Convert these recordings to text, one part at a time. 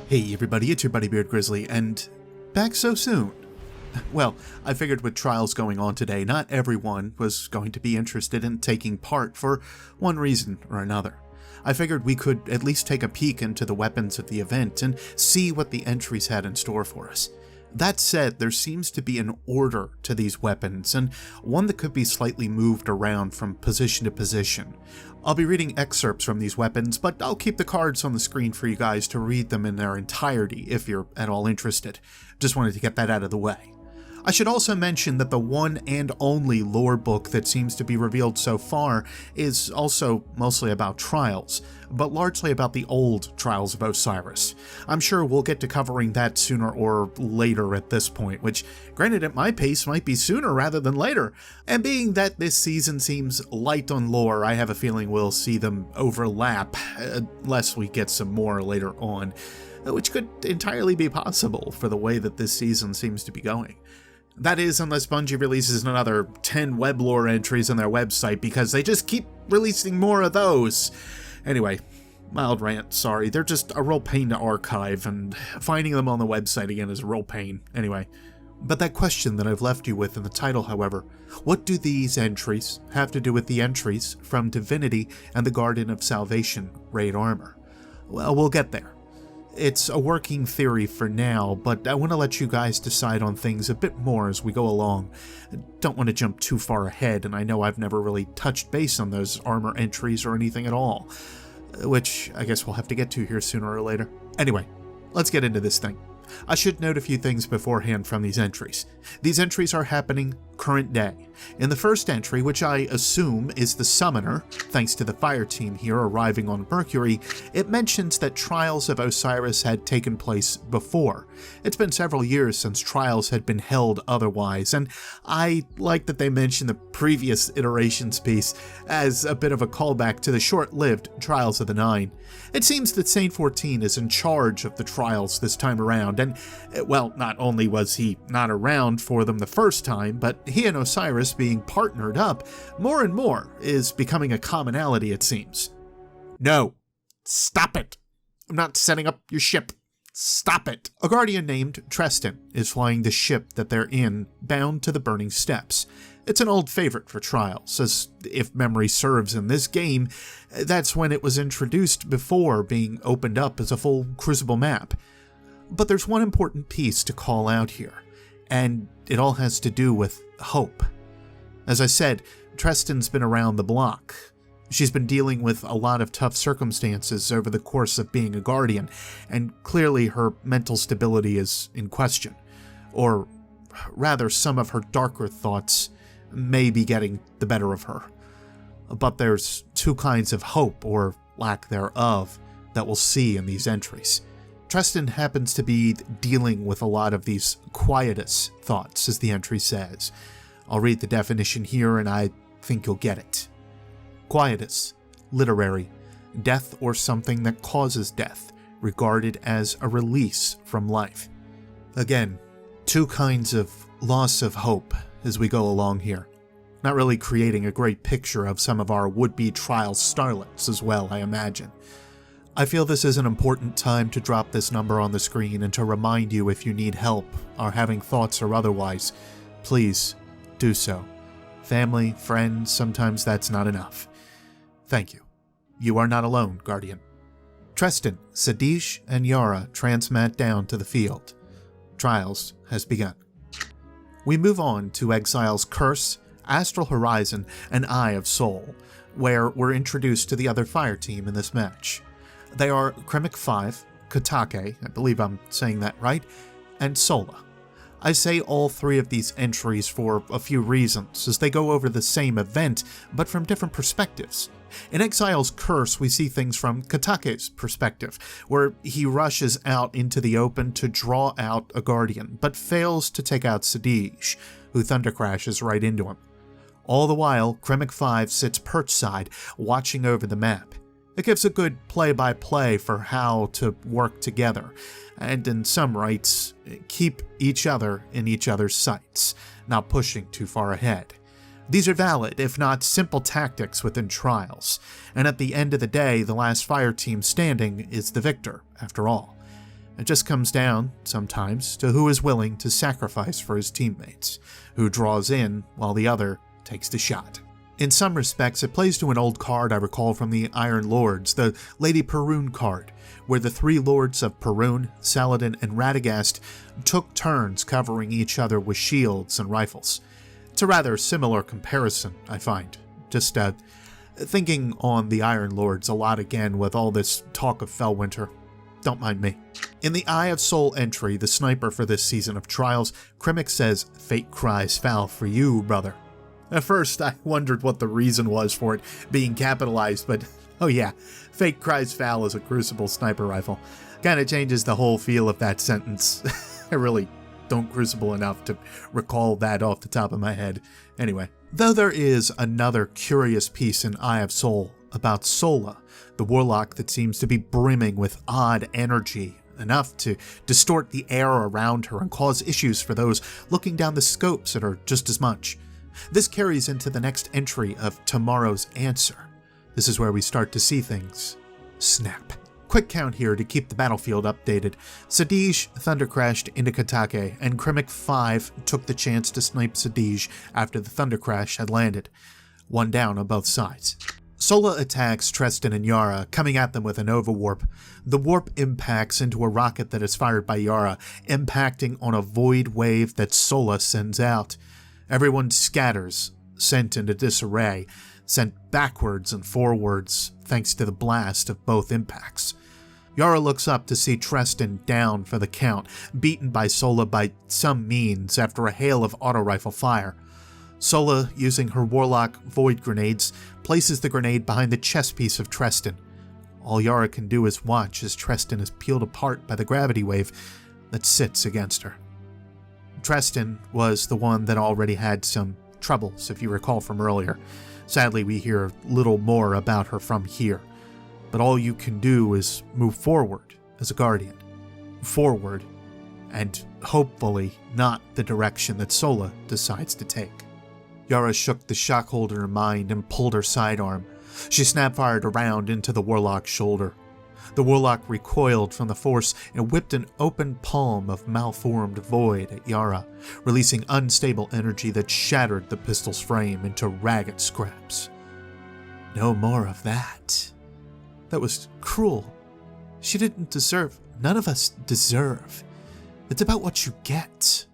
Hey everybody, it's your buddy Beard Grizzly, and back so soon. Well, I figured with trials going on today, not everyone was going to be interested in taking part for one reason or another. I figured we could at least take a peek into the weapons of the event and see what the entries had in store for us. That said, there seems to be an order to these weapons, and one that could be slightly moved around from position to position. I'll be reading excerpts from these weapons, but I'll keep the cards on the screen for you guys to read them in their entirety if you're at all interested. Just wanted to get that out of the way. I should also mention that the one and only lore book that seems to be revealed so far is also mostly about trials, but largely about the old Trials of Osiris. I'm sure we'll get to covering that sooner or later at this point, which, granted at my pace, might be sooner rather than later. And being that this season seems light on lore, I have a feeling we'll see them overlap, unless we get some more later on, which could entirely be possible for the way that this season seems to be going. That is, unless Bungie releases another 10 web lore entries on their website, because they just keep releasing more of those. Anyway, mild rant, sorry. They're just a real pain to archive, and finding them on the website again is a real pain. Anyway, but that question that I've left you with in the title, however, what do these entries have to do with the entries from Divinity and the Garden of Salvation raid armor? Well, we'll get there. It's a working theory for now, but I want to let you guys decide on things a bit more as we go along. Don't want to jump too far ahead, and I know I've never really touched base on those armor entries or anything at all, which I guess we'll have to get to here sooner or later. Anyway, let's get into this thing. I should note a few things beforehand from these entries. These entries are happening current day. In the first entry, which I assume is the Summoner, thanks to the Fireteam here arriving on Mercury, it mentions that Trials of Osiris had taken place before. It's been several years since Trials had been held otherwise, and I like that they mention the previous iterations piece as a bit of a callback to the short-lived Trials of the Nine. It seems that Saint 14 is in charge of the Trials this time around, and, well, not only was he not around for them the first time, but he and Osiris being partnered up more and more is becoming a commonality, it seems. No. Stop it. I'm not setting up your ship. Stop it. A guardian named Treston is flying the ship that they're in, bound to the Burning Steps. It's an old favorite for Trials, as if memory serves in this game, that's when it was introduced before being opened up as a full Crucible map. But there's one important piece to call out here, and it all has to do with hope. As I said, Treston's been around the block. She's been dealing with a lot of tough circumstances over the course of being a guardian, and clearly her mental stability is in question. Or rather, some of her darker thoughts may be getting the better of her. But there's two kinds of hope, or lack thereof, that we'll see in these entries. Treston happens to be dealing with a lot of these quietus thoughts, as the entry says. I'll read the definition here and I think you'll get it. Quietus, literary, death or something that causes death, regarded as a release from life. Again, two kinds of loss of hope as we go along here. Not really creating a great picture of some of our would-be trial starlets as well, I imagine. I feel this is an important time to drop this number on the screen and to remind you if you need help, or having thoughts or otherwise, please do so. Family, friends, sometimes that's not enough. Thank you. You are not alone, Guardian. Treston, Sadish, and Yara transmat down to the field. Trials has begun. We move on to Exile's Curse, Astral Horizon, and Eye of Soul, where we're introduced to the other Fireteam in this match. They are Kremik 5, Katake, I believe I'm saying that right, and Sola. I say all three of these entries for a few reasons, as they go over the same event, but from different perspectives. In Exile's Curse, we see things from Katake's perspective, where he rushes out into the open to draw out a Guardian, but fails to take out Sadish, who thunder crashes right into him. All the while, Kremik 5 sits perch-side, watching over the map. It gives a good play-by-play for how to work together, and in some rights, keep each other in each other's sights, not pushing too far ahead. These are valid, if not simple tactics within trials, and at the end of the day, the last Fireteam standing is the victor, after all. It just comes down, sometimes, to who is willing to sacrifice for his teammates, who draws in while the other takes the shot. In some respects, it plays to an old card I recall from the Iron Lords, the Lady Perun card, where the three lords of Perun, Saladin, and Radagast took turns covering each other with shields and rifles. It's a rather similar comparison, I find. Just thinking on the Iron Lords a lot again with all this talk of Fellwinter. Don't mind me. In the Eye of Soul entry, the sniper for this season of Trials, Krimik says, "Fate cries foul for you, brother." At first, I wondered what the reason was for it being capitalized, but oh yeah, Fate cries foul is a Crucible sniper rifle. Kinda changes the whole feel of that sentence. I really don't Crucible enough to recall that off the top of my head. Anyway, though there is another curious piece in Eye of Soul about Sola, the warlock that seems to be brimming with odd energy, enough to distort the air around her and cause issues for those looking down the scopes at her just as much. This carries into the next entry of Tomorrow's Answer. This is where we start to see things snap. Quick count here to keep the battlefield updated. Sadij thundercrashed into Katake, and Krimik 5 took the chance to snipe Sadij after the thundercrash had landed. One down on both sides. Sola attacks Treston and Yara, coming at them with a Nova Warp. The warp impacts into a rocket that is fired by Yara, impacting on a void wave that Sola sends out. Everyone scatters, sent into disarray, sent backwards and forwards thanks to the blast of both impacts. Yara looks up to see Treston down for the count, beaten by Sola by some means after a hail of auto-rifle fire. Sola, using her Warlock Void Grenades, places the grenade behind the chest piece of Treston. All Yara can do is watch as Treston is peeled apart by the gravity wave that sits against her. Treston was the one that already had some troubles, if you recall from earlier. Sadly, we hear little more about her from here, but all you can do is move forward as a Guardian. Forward, and hopefully not the direction that Sola decides to take. Yara shook the shock hold in her mind and pulled her sidearm. She snap-fired around into the Warlock's shoulder. The Warlock recoiled from the force and whipped an open palm of malformed void at Yara, releasing unstable energy that shattered the pistol's frame into ragged scraps. No more of that. That was cruel. She didn't deserve. None of us deserve. It's about what you get.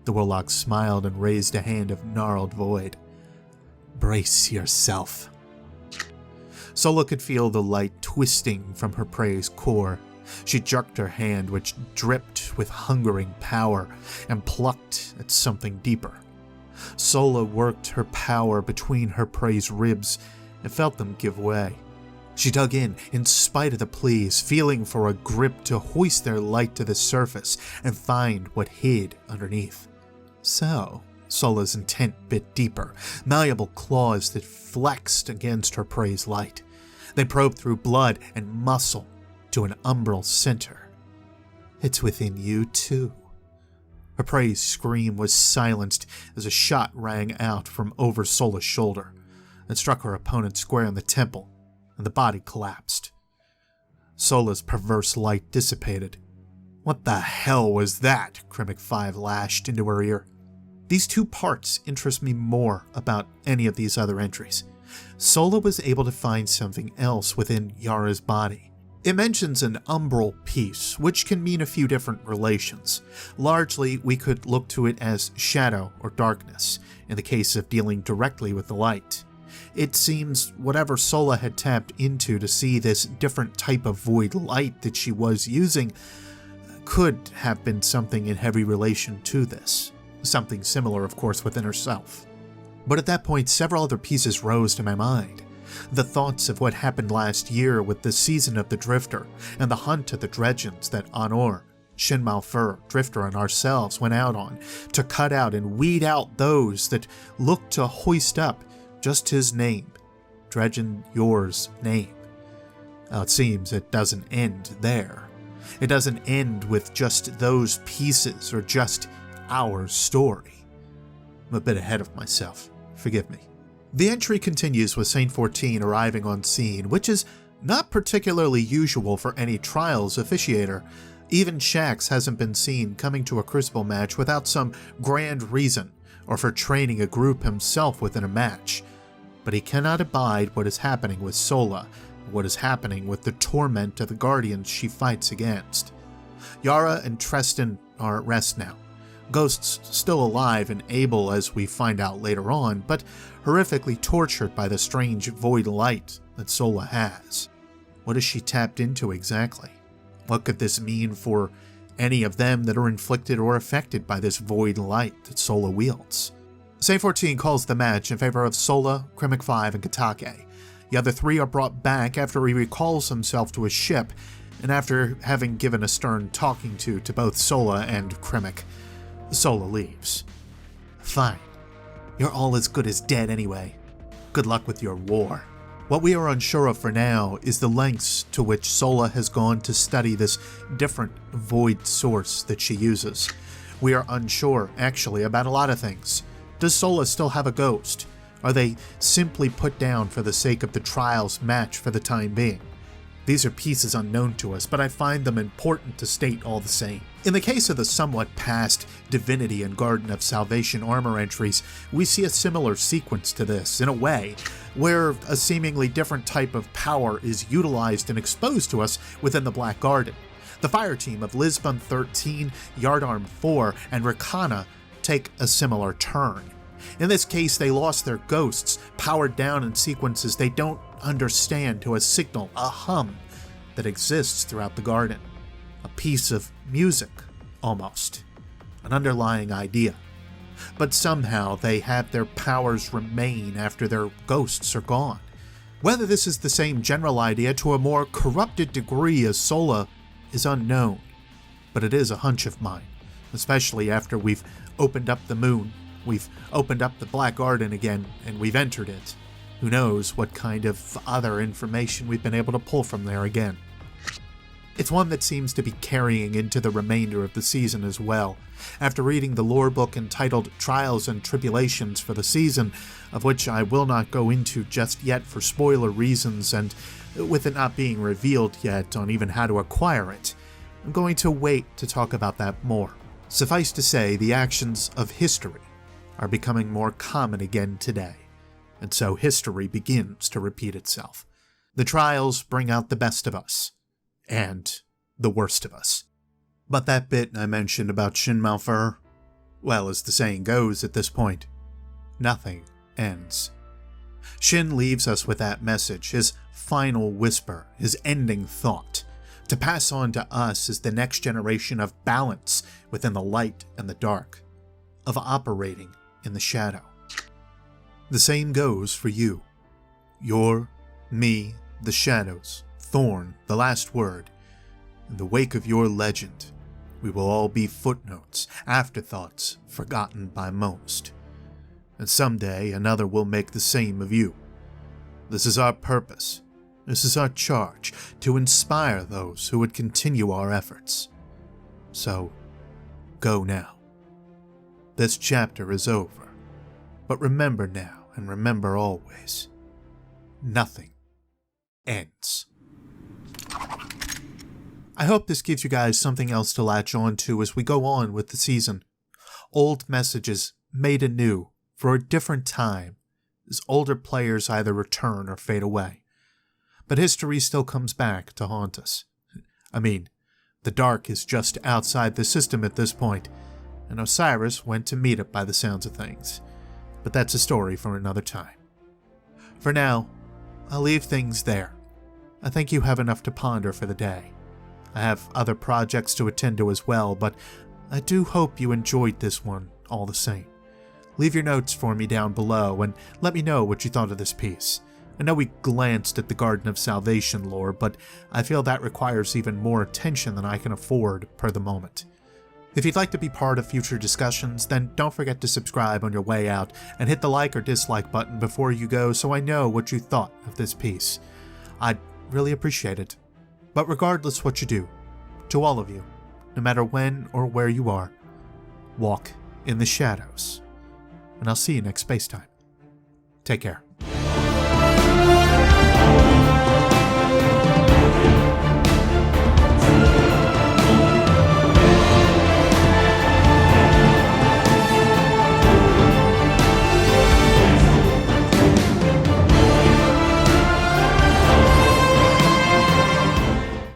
The Warlock smiled and raised a hand of gnarled void. Brace yourself. Sola could feel the light twisting from her prey's core. She jerked her hand, which dripped with hungering power, and plucked at something deeper. Sola worked her power between her prey's ribs and felt them give way. She dug in spite of the pleas, feeling for a grip to hoist their light to the surface and find what hid underneath. So, Sola's intent bit deeper, malleable claws that flexed against her prey's light. They probed through blood and muscle to an umbral center. It's within you too. Her prey's scream was silenced as a shot rang out from over Sola's shoulder and struck her opponent square in the temple, and the body collapsed. Sola's perverse light dissipated. What the hell was that? Krimik 5 lashed into her ear. These two parts interest me more about any of these other entries. Sola was able to find something else within Yara's body. It mentions an umbral piece, which can mean a few different relations. Largely, we could look to it as shadow or darkness, in the case of dealing directly with the light. It seems whatever Sola had tapped into to see this different type of void light that she was using could have been something in heavy relation to this. Something similar, of course, within herself. But at that point, several other pieces rose to my mind. The thoughts of what happened last year with the season of the Drifter, and the hunt of the Dredgens that Anor, Shin Malfur, Drifter, and ourselves went out on, to cut out and weed out those that looked to hoist up just his name, Dredgen Yor's name. Now it seems it doesn't end there. It doesn't end with just those pieces or just our story. I'm a bit ahead of myself. Forgive me. The entry continues with Saint 14 arriving on scene, which is not particularly usual for any Trials officiator. Even Shax hasn't been seen coming to a Crucible match without some grand reason, or for training a group himself within a match. But he cannot abide what is happening with Sola, what is happening with the torment of the Guardians she fights against. Yara and Treston are at rest now. Ghost's still alive and able, as we find out later on, but horrifically tortured by the strange void light that Sola has. What is she tapped into exactly? What could this mean for any of them that are inflicted or affected by this void light that Sola wields? Save 14 calls the match in favor of Sola, Krimic 5, and Katake. The other three are brought back after he recalls himself to his ship, and after having given a stern talking to both Sola and Krimic. Sola leaves. Fine. You're all as good as dead anyway. Good luck with your war. What we are unsure of for now is the lengths to which Sola has gone to study this different void source that she uses. We are unsure, actually, about a lot of things. Does Sola still have a ghost? Are they simply put down for the sake of the trials match for the time being? These are pieces unknown to us, but I find them important to state all the same. In the case of the somewhat past Divinity and Garden of Salvation armor entries, we see a similar sequence to this, in a way, where a seemingly different type of power is utilized and exposed to us within the Black Garden. The Fireteam of Lisbon 13, Yardarm 4, and Rakana take a similar turn. In this case, they lost their ghosts, powered down in sequences they don't understand, to a signal, a hum, that exists throughout the garden. A piece of music, almost. An underlying idea. But somehow they have their powers remain after their ghosts are gone. Whether this is the same general idea to a more corrupted degree as Sola is unknown, but it is a hunch of mine, especially after we've opened up the moon, we've opened up the Black Garden again, and we've entered it. Who knows what kind of other information we've been able to pull from there again. It's one that seems to be carrying into the remainder of the season as well. After reading the lore book entitled Trials and Tribulations for the season, of which I will not go into just yet for spoiler reasons, and with it not being revealed yet on even how to acquire it, I'm going to wait to talk about that more. Suffice to say, the actions of history are becoming more common again today, and so history begins to repeat itself. The trials bring out the best of us, and the worst of us. But that bit I mentioned about Shin Malphur, well, as the saying goes at this point, nothing ends. Shin leaves us with that message, his final whisper, his ending thought, to pass on to us as the next generation of balance within the light and the dark, of operating in the shadow. The same goes for you. You're, me, the shadows, Thorn, the last word. In the wake of your legend, we will all be footnotes, afterthoughts, forgotten by most. And someday another will make the same of you. This is our purpose. This is our charge, to inspire those who would continue our efforts. So, go now. This chapter is over. But remember now, and remember always, nothing ends. I hope this gives you guys something else to latch on to as we go on with the season. Old messages made anew for a different time as older players either return or fade away. But history still comes back to haunt us. I mean, the dark is just outside the system at this point, and Osiris went to meet it by the sounds of things. But that's a story for another time. For now, I'll leave things there. I think you have enough to ponder for the day. I have other projects to attend to as well, but I do hope you enjoyed this one all the same. Leave your notes for me down below and let me know what you thought of this piece. I know we glanced at the Garden of Salvation lore, but I feel that requires even more attention than I can afford per the moment. If you'd like to be part of future discussions, then don't forget to subscribe on your way out and hit the like or dislike button before you go so I know what you thought of this piece. I'd really appreciate it. But regardless what you do, to all of you, no matter when or where you are, walk in the shadows. And I'll see you next space time. Take care.